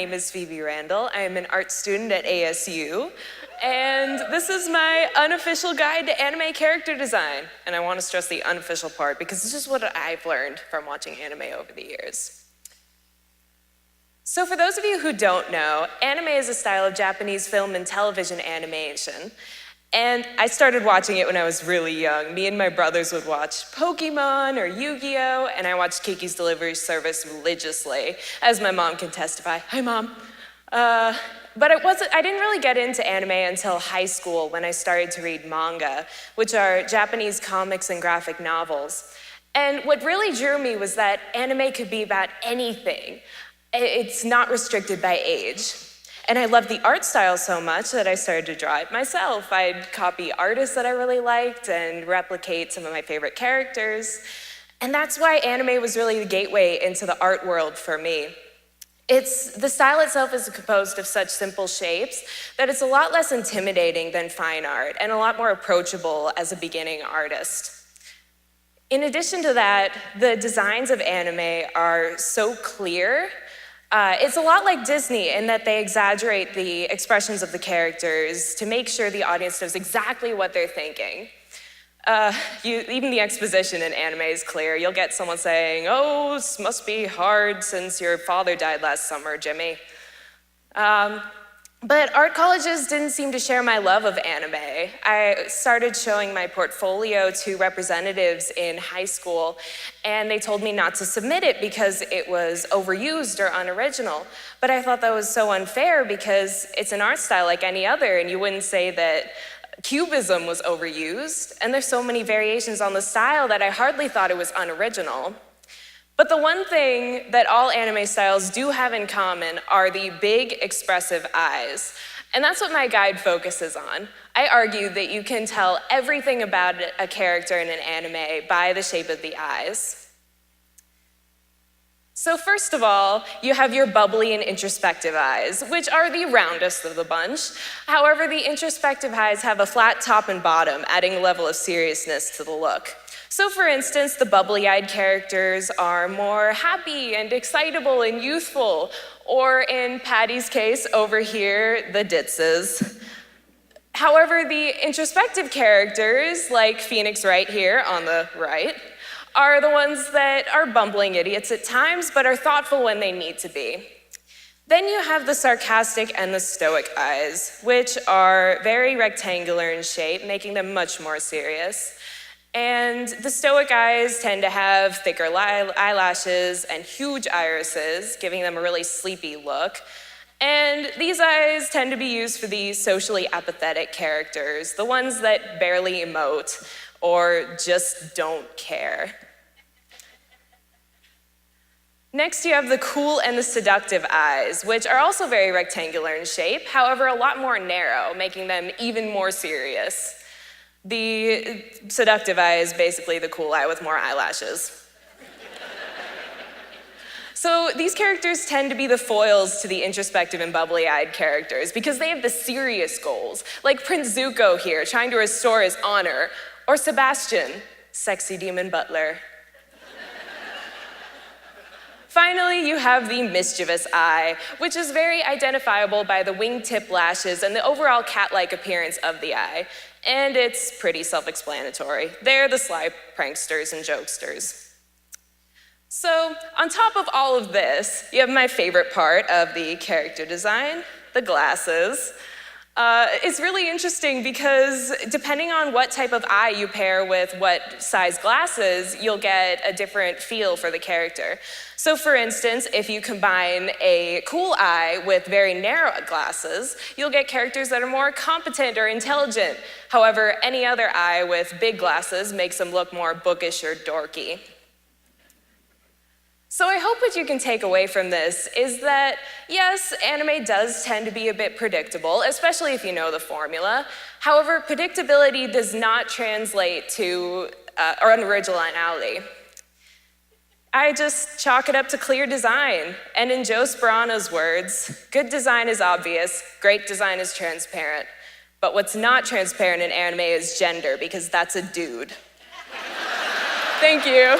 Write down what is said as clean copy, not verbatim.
name is Phoebe Randall. I am an art student at ASU, and this is my unofficial guide to anime character design. And I want to stress the unofficial part because this is what I've learned from watching anime over the years. So for those of you who don't know, anime is a style of Japanese film and television animation. And I started watching it when I was really young. Me and my brothers would watch Pokemon or Yu-Gi-Oh! And I watched Kiki's Delivery Service religiously, as my mom can testify. Hi, Mom. But I didn't really get into anime until high school when I started to read manga, which are Japanese comics and graphic novels. And what really drew me was that anime could be about anything. It's not restricted by age. And I loved the art style so much that I started to draw it myself. I'd copy artists that I really liked and replicate some of my favorite characters. And that's why anime was really the gateway into the art world for me. The style itself is composed of such simple shapes that it's a lot less intimidating than fine art and a lot more approachable as a beginning artist. In addition to that, the designs of anime are so clear. It's a lot like Disney in that they exaggerate the expressions of the characters to make sure the audience knows exactly what they're thinking. Even the exposition in anime is clear. You'll get someone saying, "Oh, this must be hard since your father died last summer, Jimmy." But art colleges didn't seem to share my love of anime. I started showing my portfolio to representatives in high school, and they told me not to submit it because it was overused or unoriginal. But I thought that was so unfair because it's an art style like any other, and you wouldn't say that Cubism was overused, and there's so many variations on the style that I hardly thought it was unoriginal. But the one thing that all anime styles do have in common are the big, expressive eyes. And that's what my guide focuses on. I argue that you can tell everything about a character in an anime by the shape of the eyes. So first of all, you have your bubbly and introspective eyes, which are the roundest of the bunch. However, the introspective eyes have a flat top and bottom, adding a level of seriousness to the look. So for instance, the bubbly-eyed characters are more happy and excitable and youthful, or in Patty's case over here, the Ditzes. However, the introspective characters, like Phoenix right here on the right, are the ones that are bumbling idiots at times, but are thoughtful when they need to be. Then you have the sarcastic and the stoic eyes, which are very rectangular in shape, making them much more serious. And the stoic eyes tend to have thicker eyelashes and huge irises, giving them a really sleepy look. And these eyes tend to be used for the socially apathetic characters, the ones that barely emote or just don't care. Next, you have the cool and the seductive eyes, which are also very rectangular in shape, however, a lot more narrow, making them even more serious. The seductive eye is basically the cool eye with more eyelashes. So these characters tend to be the foils to the introspective and bubbly-eyed characters because they have the serious goals, like Prince Zuko here, trying to restore his honor, or Sebastian, sexy demon butler. Finally, you have the mischievous eye, which is very identifiable by the wingtip lashes and the overall cat-like appearance of the eye. And it's pretty self-explanatory. They're the sly pranksters and jokesters. So, on top of all of this, you have my favorite part of the character design, the glasses. It's really interesting because depending on what type of eye you pair with what size glasses, you'll get a different feel for the character. So for instance, if you combine a cool eye with very narrow glasses, you'll get characters that are more competent or intelligent. However, any other eye with big glasses makes them look more bookish or dorky. So I hope what you can take away from this is that, yes, anime does tend to be a bit predictable, especially if you know the formula. However, predictability does not translate to originality. I just chalk it up to clear design. And in Joe Sperano's words, good design is obvious, great design is transparent. But what's not transparent in anime is gender, because that's a dude. Thank you.